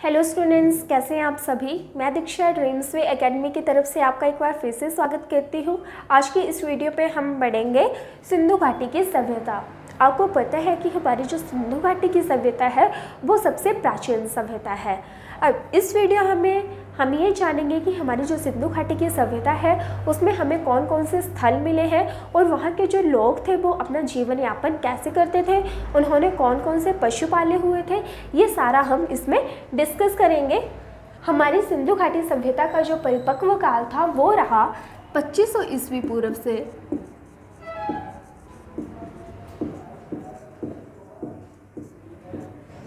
Hello students, कैसे हैं आप सभी। मैं दीक्षा ड्रीम्स वे एकेडमी की तरफ से आपका एक बार फिर से स्वागत करती हूँ। आज की इस वीडियो पे हम बढ़ेंगे सिंधु घाटी की सभ्यता। आपको पता है कि हमारी जो सिंधु घाटी की सभ्यता है वो सबसे प्राचीन सभ्यता है। अब इस वीडियो में हम ये जानेंगे कि हमारी जो सिंधु घाटी की सभ्यता है उसमें हमें कौन कौन से स्थल मिले हैं और वहाँ के जो लोग थे वो अपना जीवन यापन कैसे करते थे, उन्होंने कौन कौन से पशु पाले हुए थे, ये सारा हम इसमें डिस्कस करेंगे। हमारी सिंधु घाटी सभ्यता का जो परिपक्व काल था वो रहा 2500 ईस्वी पूर्व से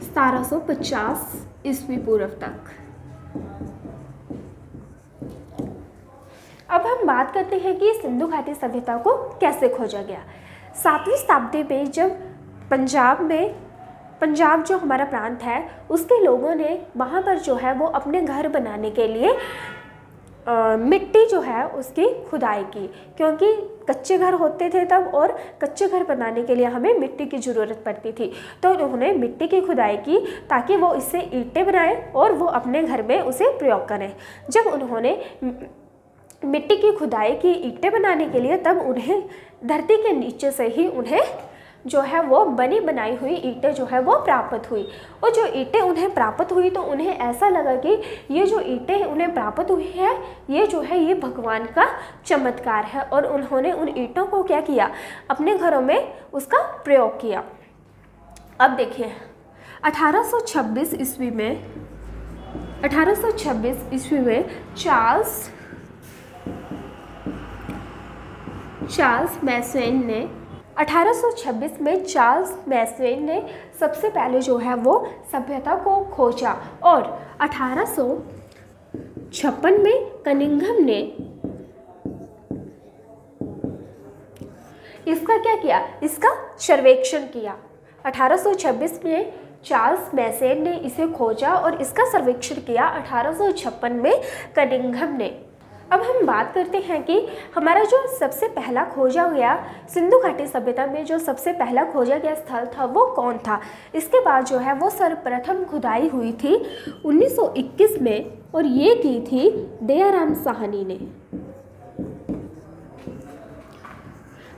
1750 ईस्वी पूर्व तक। अब हम बात करते हैं कि सिंधु घाटी सभ्यता को कैसे खोजा गया। 7वीं शताब्दी में जब पंजाब जो हमारा प्रांत है उसके लोगों ने वहाँ पर जो है वो अपने घर बनाने के लिए मिट्टी जो है उसकी खुदाई की, क्योंकि कच्चे घर होते थे तब और कच्चे घर बनाने के लिए हमें मिट्टी की ज़रूरत पड़ती थी। तो उन्होंने मिट्टी की खुदाई की ताकि वो इससे ईंटें बनाएं और वो अपने घर में उसे प्रयोग करें। जब उन्होंने मिट्टी की खुदाई की ईंटें बनाने के लिए तब उन्हें धरती के नीचे से ही उन्हें जो है वो बनी बनाई हुई ईंटें जो है वो प्राप्त हुई। और जो ईंटें उन्हें प्राप्त हुई तो उन्हें ऐसा लगा कि ये जो ईंटें उन्हें प्राप्त हुई है ये जो है ये भगवान का चमत्कार है, और उन्होंने उन ईंटों को क्या किया, अपने घरों में उसका प्रयोग किया। अब देखिए 1826 ईस्वी में चार्ल्स मैसवेन ने 1826 में चार्ल्स मैसवेन ने सबसे पहले जो है वो सभ्यता को खोजा, और 1856 में कनिंघम ने इसका क्या किया, इसका सर्वेक्षण किया। 1826 में चार्ल्स मैसवेन ने इसे खोजा और इसका सर्वेक्षण किया 1856 में कनिंघम ने। अब हम बात करते हैं कि हमारा जो सबसे पहला खोजा गया सिंधु घाटी सभ्यता में जो सबसे पहला खोजा गया स्थल था वो कौन था। इसके बाद जो है वो सर्वप्रथम खुदाई हुई थी 1921 में, और ये की थी दयाराम साहनी ने।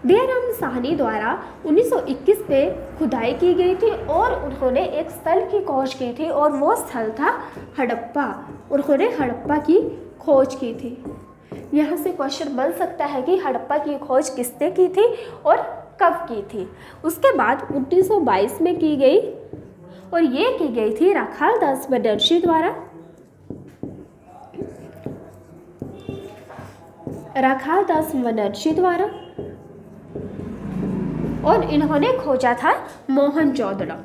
दयाराम साहनी द्वारा 1921 में खुदाई की गई थी और उन्होंने एक स्थल की खोज की थी और वो स्थल था हड़प्पा। उन्होंने हड़प्पा की खोज की थी। यहाँ से क्वेश्चन बन सकता है कि हड़प्पा की खोज किसने की थी और कब की थी। उसके बाद 1922 में की गई, और ये की गई थी राखालदास बनर्जी द्वारा। और इन्होंने खोजा था मोहनजोदड़ो।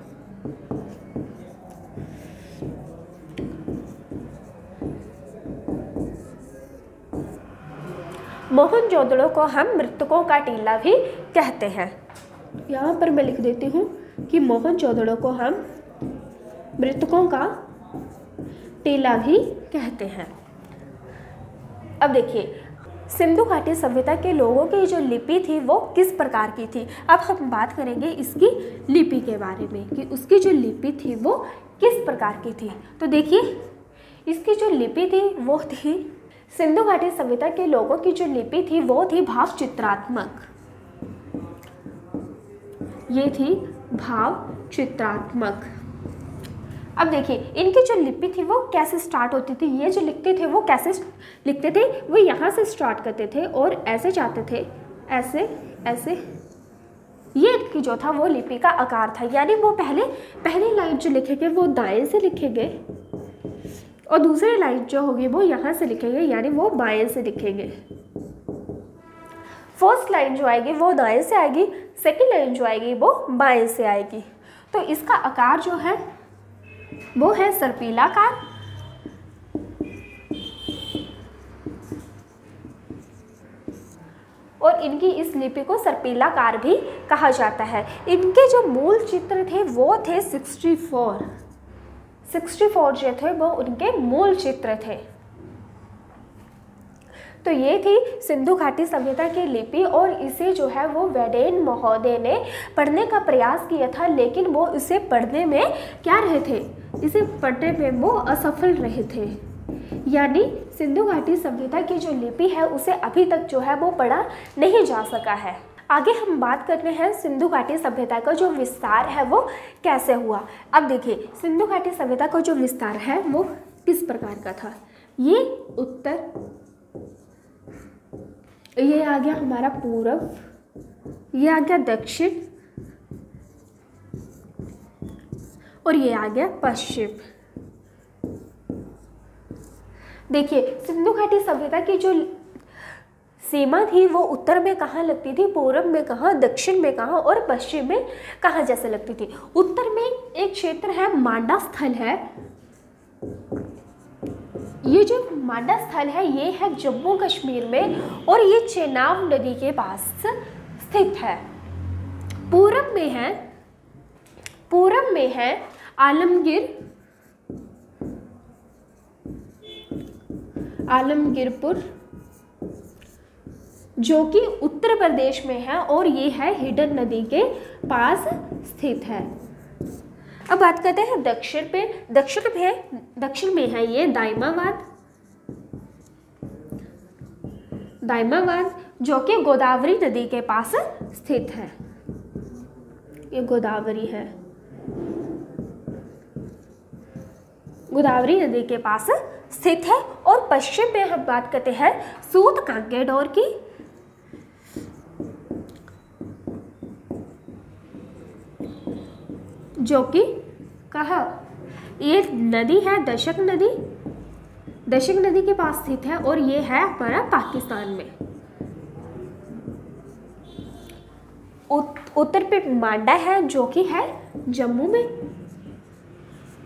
मोहनजोदड़ो को हम मृतकों का टीला भी कहते हैं। यहाँ पर मैं लिख देती हूँ कि मोहनजोदड़ो को हम मृतकों का टीला भी कहते हैं। अब देखिए सिंधु घाटी सभ्यता के लोगों की जो लिपि थी वो किस प्रकार की थी। अब हम बात करेंगे इसकी लिपि के बारे में कि उसकी जो लिपि थी वो किस प्रकार की थी। तो देखिए इसकी जो लिपि थी वो थी, सिंधु घाटी सभ्यता के लोगों की जो लिपि थी वो थी भाव चित्रात्मक। ये थी भाव चित्रात्मक। अब देखिए इनकी जो लिपि थी वो कैसे स्टार्ट होती थी। ये जो लिखते थे वो कैसे लिखते थे, वो यहाँ से स्टार्ट करते थे और ऐसे जाते थे, ऐसे ऐसे। ये इनकी जो था वो लिपि का आकार था, यानी वो पहली लाइन जो लिखेंगे वो दाएं से लिखेंगे और दूसरी लाइन जो होगी वो यहाँ से लिखेंगे, यानी वो बाएं से लिखेंगे। फर्स्ट लाइन जो आएगी वो दाएं से आएगी, सेकंड लाइन जो आएगी वो बाएं से आएगी। तो इसका आकार जो है वो है सर्पिलाकार। और इनकी इस लिपि को सर्पिलाकार भी कहा जाता है। इनके जो मूल चित्र थे वो थे 64 जो थे वो उनके मूल चित्र थे। तो ये थी सिंधु घाटी सभ्यता की लिपि, और इसे जो है वो वेडेन महोदय ने पढ़ने का प्रयास किया था, लेकिन वो इसे पढ़ने में क्या रहे थे, इसे पढ़ने में वो असफल रहे थे, यानी सिंधु घाटी सभ्यता की जो लिपि है उसे अभी तक जो है वो पढ़ा नहीं जा सका है। आगे हम बात करते हैं सिंधु घाटी सभ्यता का जो विस्तार है वो कैसे हुआ। अब देखिए सिंधु घाटी सभ्यता का जो विस्तार है वो किस प्रकार का था। ये उत्तर, ये आ गया हमारा पूर्व, ये आ गया दक्षिण और ये आ गया पश्चिम। देखिए सिंधु घाटी सभ्यता की जो सीमा थी वो उत्तर में कहाँ लगती थी, पूर्व में कहाँ, दक्षिण में कहाँ और पश्चिम में कहाँ जैसे लगती थी। उत्तर में एक क्षेत्र है मांडा स्थल है, ये जो मांडा स्थल है ये है जम्मू कश्मीर में और ये चेनाब नदी के पास स्थित है। पूर्व में है आलमगीरपुर जो कि उत्तर प्रदेश में है और ये है हिडन नदी के पास स्थित है। अब बात करते हैं दक्षिण पे। दक्षिण में है ये दाइमावाद जो कि गोदावरी नदी के पास स्थित है। ये गोदावरी है, गोदावरी नदी के पास स्थित है। और पश्चिम में हम बात करते हैं सूत कांगेडोर की, जो कि कहाँ, ये नदी है दशक नदी के पास स्थित है और ये है हमारा पाकिस्तान में। उत्तर पे मांडा है जो कि है जम्मू में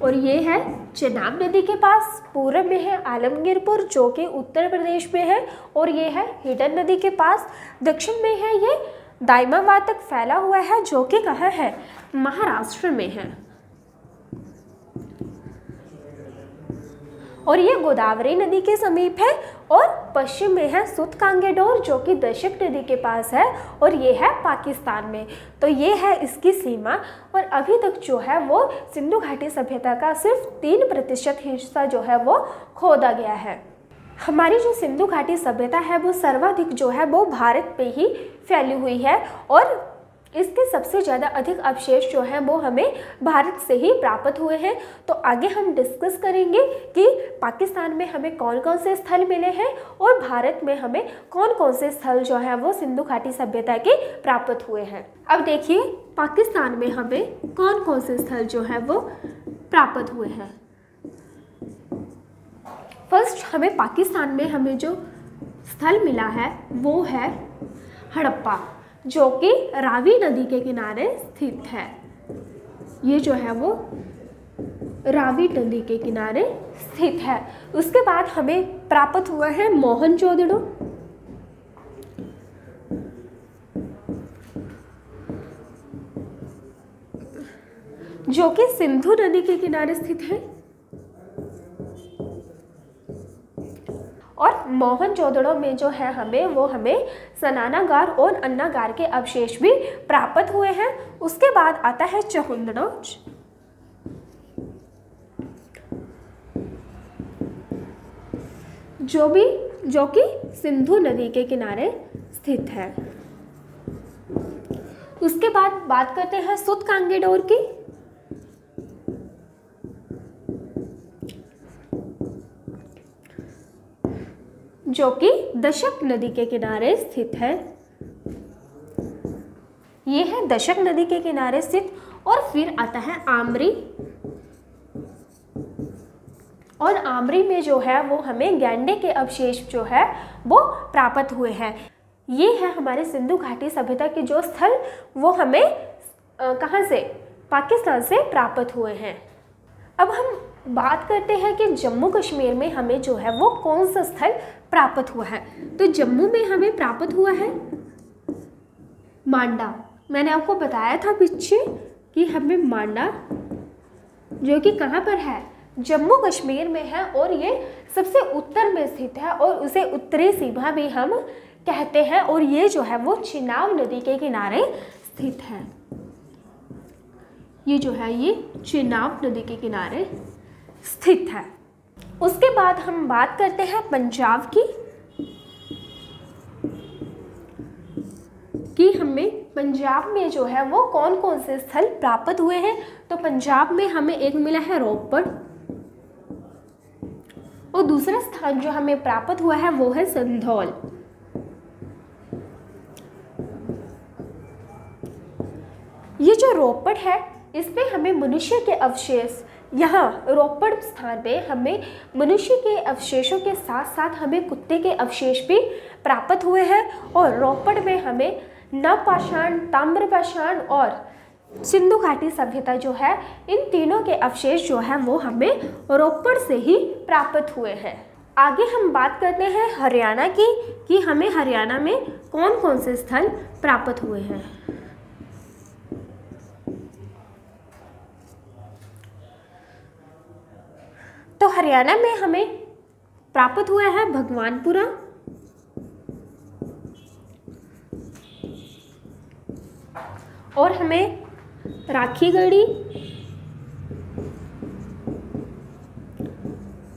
और ये है चेनाब नदी के पास। पूर्व में है आलमगीरपुर जो कि उत्तर प्रदेश में है और ये है हिडन नदी के पास। दक्षिण में है ये दाइमावाद तक फैला हुआ है जो कि कहाँ है, महाराष्ट्र में है। और ये गोदावरी नदी के समीप है। और पश्चिम में है सूत कांगेडोर जो कि दशक नदी के पास है और ये है पाकिस्तान में। तो ये है इसकी सीमा। और अभी तक जो है वो सिंधु घाटी सभ्यता का सिर्फ 3% हिस्सा जो है वो खोदा गया है। हमारी जो सिंधु घाटी सभ्यता है वो सर्वाधिक जो है वो भारत पे ही फैली हुई है और इसके सबसे ज़्यादा अधिक अवशेष जो हैं वो हमें भारत से ही प्राप्त हुए हैं। तो आगे हम डिस्कस करेंगे कि पाकिस्तान में हमें कौन कौन से स्थल मिले हैं और भारत में हमें कौन कौन से स्थल जो है वो सिंधु घाटी सभ्यता के प्राप्त हुए हैं। अब देखिए पाकिस्तान में हमें कौन कौन से स्थल जो है वो प्राप्त हुए हैं। फर्स्ट हमें पाकिस्तान में हमें जो स्थल मिला है वो है हड़प्पा जो कि रावी नदी के किनारे स्थित है। ये जो है वो रावी नदी के किनारे स्थित है। उसके बाद हमें प्राप्त हुआ है मोहनजोदड़ो जो कि सिंधु नदी के किनारे स्थित है। और मोहनजोदड़ो में जो है हमें स्नानागार और अन्नागार के अवशेष भी प्राप्त हुए हैं। उसके बाद आता है चहुंदड़ो जो कि सिंधु नदी के किनारे स्थित है। उसके बाद बात करते हैं सूत कांगेडोर की जो कि दशक नदी के किनारे स्थित है। ये है दशक नदी के किनारे स्थित। और फिर आता है आमरी और आमरी में जो है वो हमें गैंडे के अवशेष जो है वो प्राप्त हुए हैं। ये है हमारे सिंधु घाटी सभ्यता के जो स्थल वो हमें कहाँ से, पाकिस्तान से प्राप्त हुए हैं। अब हम बात करते हैं कि जम्मू कश्मीर में हमें जो है वो कौन सा स्थल प्राप्त हुआ है। तो जम्मू में हमें प्राप्त हुआ है मांडा। मैंने आपको बताया था पीछे कि हमें मांडा जो कि कहाँ पर है, जम्मू कश्मीर में है और ये सबसे उत्तर में स्थित है और उसे उत्तरी सीमा भी हम कहते हैं। और ये जो है वो चेनाब नदी के किनारे स्थित है। ये जो है ये चेनाब नदी के किनारे स्थित है। उसके बाद हम बात करते हैं पंजाब की, कि हमें पंजाब में जो है वो कौन कौन से स्थल प्राप्त हुए हैं। तो पंजाब में हमें एक मिला है रोपड़, और दूसरा स्थान जो हमें प्राप्त हुआ है वो है संधौल। ये जो रोपड़ है इसमें हमें मनुष्य के अवशेष, यहाँ रोपड़ स्थान पे हमें मनुष्य के अवशेषों के साथ साथ हमें कुत्ते के अवशेष भी प्राप्त हुए हैं। और रोपड़ में हमें नवपाषाण, ताम्रपाषाण और सिंधु घाटी सभ्यता जो है, इन तीनों के अवशेष जो है वो हमें रोपड़ से ही प्राप्त हुए हैं। आगे हम बात करते हैं हरियाणा की, कि हमें हरियाणा में कौन कौन से स्थल प्राप्त हुए हैं। तो हरियाणा में हमें प्राप्त हुआ है भगवानपुरा, और हमें राखीगढ़ी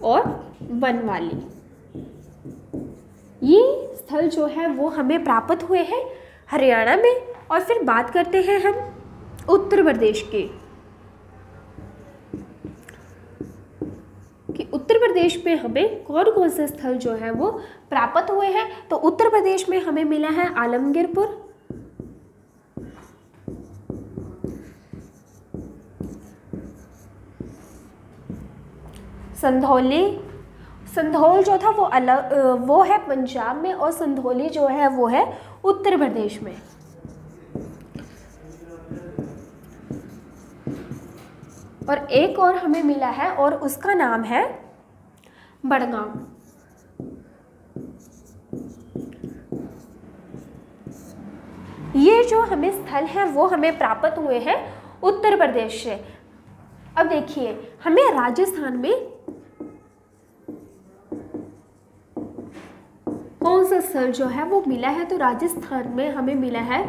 और बनवाली, ये स्थल जो है वो हमें प्राप्त हुए हैं हरियाणा में। और फिर बात करते हैं हम उत्तर प्रदेश की, कि उत्तर प्रदेश में हमें कौन कौन से स्थल जो है वो प्राप्त हुए हैं। तो उत्तर प्रदेश में हमें मिला है आलमगीरपुर, संधौली, संधौल जो था वो अलग, वो है पंजाब में, और संधौली जो है वो है उत्तर प्रदेश में। और एक और हमें मिला है और उसका नाम है बड़गाम। ये जो हमें स्थल है वो हमें प्राप्त हुए हैं उत्तर प्रदेश से। अब देखिए हमें राजस्थान में कौन सा स्थल जो है वो मिला है। तो राजस्थान में हमें मिला है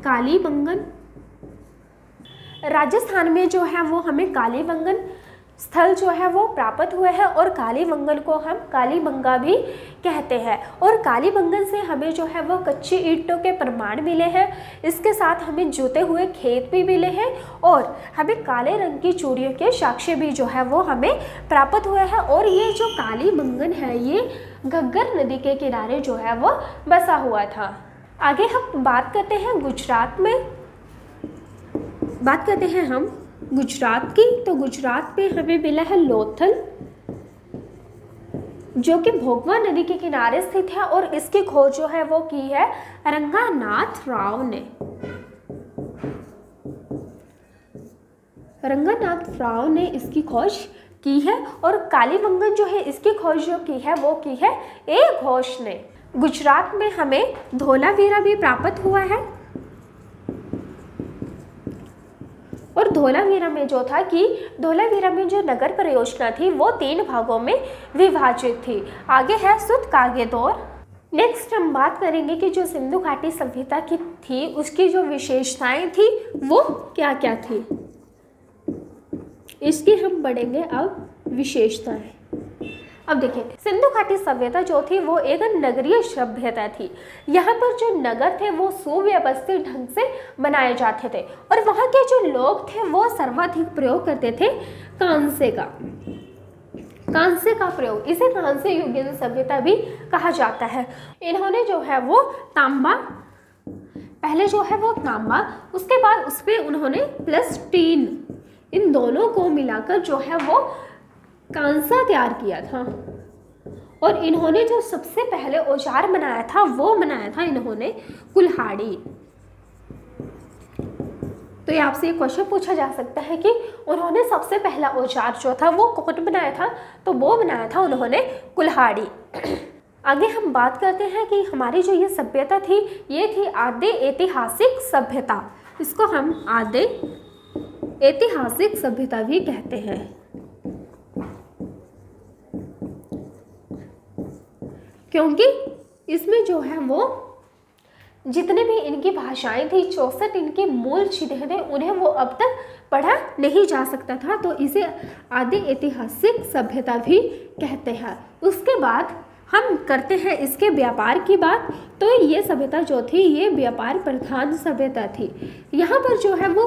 कालीबंगन। राजस्थान में जो है वो हमें कालीबंगन स्थल जो है वो प्राप्त हुए हैं, और कालीबंगन को हम कालीबंगा भी कहते हैं। और कालीबंगन से हमें जो है वो कच्ची ईंटों के प्रमाण मिले हैं, इसके साथ हमें जुते हुए खेत भी मिले हैं, और हमें काले रंग की चूड़ियों के साक्ष्य भी जो है वो हमें प्राप्त हुए हैं। और ये जो कालीबंगन है ये घग्गर नदी के किनारे जो है वो बसा हुआ था। आगे हम बात करते हैं गुजरात में, बात करते हैं हम गुजरात की। तो गुजरात में हमें मिला है लोथल, जो कि भोगवा नदी के किनारे स्थित है, और इसकी खोज जो है वो की है रंगानाथ राव ने। रंगानाथ राव ने इसकी खोज की है। और कालीबंगन जो है इसकी खोज जो की है वो की है ए घोष ने। गुजरात में हमें धोलावीरा भी प्राप्त हुआ है, और धोलावीरा में जो था कि धोलावीरा में जो नगर परियोजना थी वो 3 भागों में विभाजित थी। आगे है सुत कागेदौर। नेक्स्ट हम बात करेंगे कि जो सिंधु घाटी सभ्यता की थी उसकी जो विशेषताएं थी वो क्या क्या थी, इसकी हम पढ़ेंगे अब विशेषताएं। अब देखिए सिंधु घाटी सभ्यता जो थी वो एक नगरीय सभ्यता थी। यहाँ पर जो नगर थे वो सुव्यवस्थित ढंग से बनाए जाते थे, और वहाँ के जो लोग थे वो सर्वाधिक प्रयोग करते थे कांसे का। कांसे का प्रयोग, इसे कांस्य युगीन सभ्यता भी कहा जाता है। इन्होंने जो है वो तांबा, पहले जो है वो तांबा, उसके बाद उसमें उन्होंने प्लस टीन, इन दोनों को मिलाकर जो है वो कांसा तैयार किया था। और इन्होंने जो सबसे पहले औजार बनाया था वो बनाया था इन्होंने कुल्हाड़ी। तो ये आपसे एक क्वेश्चन पूछा जा सकता है कि उन्होंने सबसे पहला औजार जो था वो कौन बनाया था, तो वो बनाया था उन्होंने कुल्हाड़ी। आगे हम बात करते हैं कि हमारी जो ये सभ्यता थी ये थी आद्य ऐतिहासिक सभ्यता। इसको हम आद्य ऐतिहासिक सभ्यता भी कहते हैं, क्योंकि इसमें जो है वो जितने भी इनकी भाषाएं थी, 64 इनके मूल चिन्ह थे, उन्हें वो अब तक पढ़ा नहीं जा सकता था, तो इसे आदि ऐतिहासिक सभ्यता भी कहते हैं। उसके बाद हम करते हैं इसके व्यापार की बात। तो ये सभ्यता जो थी ये व्यापार प्रधान सभ्यता थी। यहाँ पर जो है वो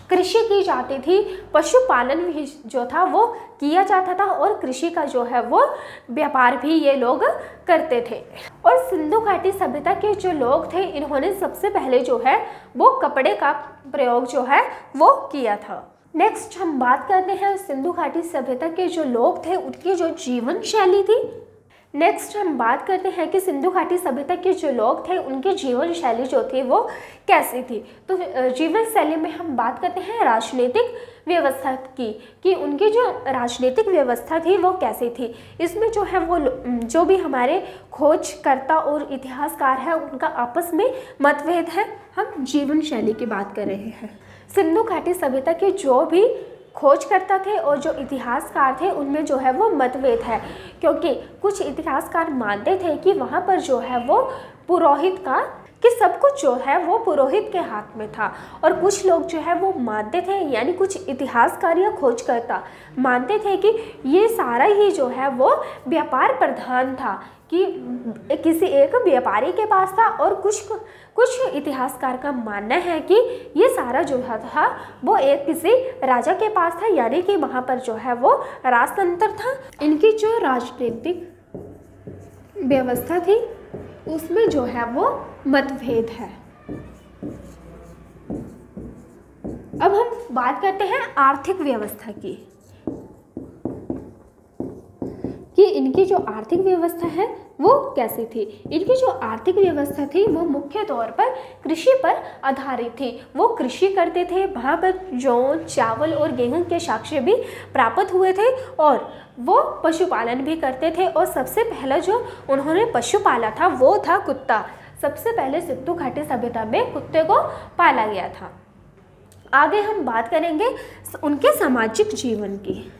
कृषि की जाती थी, पशुपालन भी जो था वो किया जाता था और कृषि का जो है वो व्यापार भी ये लोग करते थे। और सिंधु घाटी सभ्यता के जो लोग थे इन्होंने सबसे पहले जो है वो कपड़े का प्रयोग जो है वो किया था। नेक्स्ट हम बात करते हैं सिंधु घाटी सभ्यता के जो लोग थे उनकी जो जीवन शैली थी। नेक्स्ट हम बात करते हैं कि सिंधु घाटी सभ्यता के जो लोग थे उनकी जीवन शैली जो थी वो कैसी थी। तो जीवन शैली में हम बात करते हैं राजनीतिक व्यवस्था की, कि उनकी जो राजनीतिक व्यवस्था थी वो कैसी थी। इसमें जो है वो जो भी हमारे खोजकर्ता और इतिहासकार हैं उनका आपस में मतभेद है। हम जीवन शैली की बात कर रहे हैं। सिंधु घाटी सभ्यता के जो भी खोजकर्ता थे और जो इतिहासकार थे उनमें जो है वो मतभेद है, क्योंकि कुछ इतिहासकार मानते थे कि वहाँ पर जो है वो पुरोहित का कि सब कुछ जो है वो पुरोहित के हाथ में था, और कुछ लोग जो है वो मानते थे, यानी कुछ इतिहासकार या खोजकर्ता मानते थे कि ये सारा ही जो है वो व्यापार प्रधान था, कि किसी एक व्यापारी के पास था। और कुछ इतिहासकार का मानना है कि ये सारा जो था वो एक किसी राजा के पास था, यानी कि वहाँ पर जो है वो राजतंत्र था। इनकी जो राजनीतिक व्यवस्था थी उसमें जो है वो मतभेद है। अब हम बात करते हैं आर्थिक व्यवस्था की, कि इनकी जो आर्थिक व्यवस्था है वो कैसी थी। इनकी जो आर्थिक व्यवस्था थी वो मुख्य तौर पर कृषि पर आधारित थी। वो कृषि करते थे, वहाँ पर जौ, चावल और गेहूं के साक्ष्य भी प्राप्त हुए थे, और वो पशुपालन भी करते थे। और सबसे पहला जो उन्होंने पशु पाला था वो था कुत्ता। सबसे पहले सिंधु घाटी सभ्यता में कुत्ते को पाला गया था। आगे हम बात करेंगे उनके सामाजिक जीवन की।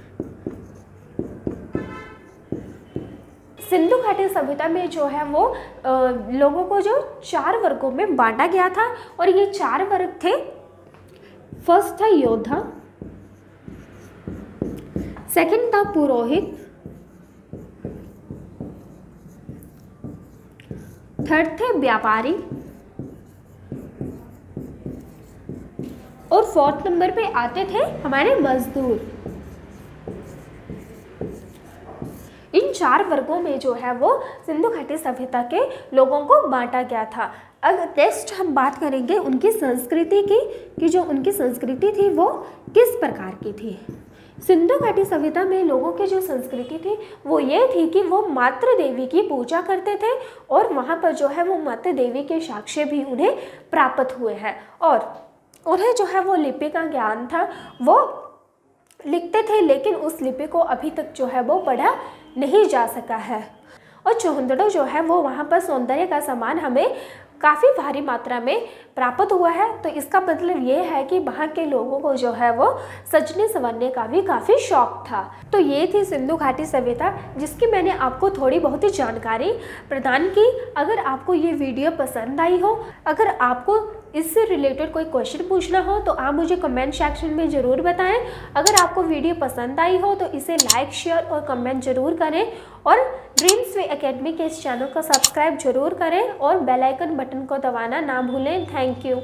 सिंधु घाटी सभ्यता में जो है वो लोगों को जो 4 वर्गों में बांटा गया था, और ये 4 वर्ग थे। फर्स्ट था योद्धा, सेकंड था पुरोहित, थर्ड थे व्यापारी, और फोर्थ नंबर पे आते थे हमारे मजदूर। इन 4 वर्गों में जो है वो सिंधु घाटी सभ्यता के लोगों को बांटा गया था। अब नेक्स्ट हम बात करेंगे उनकी संस्कृति की, कि जो उनकी संस्कृति थी वो किस प्रकार की थी। सिंधु घाटी सभ्यता में लोगों की जो संस्कृति थी वो ये थी कि वो मातृ देवी की पूजा करते थे, और वहाँ पर जो है वो मातृ देवी के साक्ष्य भी उन्हें प्राप्त हुए हैं, और उन्हें जो है वो लिपि का ज्ञान था। वो लिखते थे, लेकिन उस लिपि को अभी तक जो है वो पढ़ा नहीं जा सका है। और चौहंदड़ो जो है वो वहाँ पर सौंदर्य का सामान हमें काफ़ी भारी मात्रा में प्राप्त हुआ है। तो इसका मतलब ये है कि वहाँ के लोगों को जो है वो सजने संवरने का भी काफ़ी शौक था। तो ये थी सिंधु घाटी सभ्यता, जिसकी मैंने आपको थोड़ी बहुत ही जानकारी प्रदान की। अगर आपको ये वीडियो पसंद आई हो, अगर आपको इससे रिलेटेड कोई क्वेश्चन पूछना हो तो आप मुझे कमेंट सेक्शन में ज़रूर बताएं। अगर आपको वीडियो पसंद आई हो तो इसे लाइक, शेयर और कमेंट ज़रूर करें, और ड्रीम्स वे एकेडमी के इस चैनल को सब्सक्राइब जरूर करें, और बेल आइकन बटन को दबाना ना भूलें। Thank you.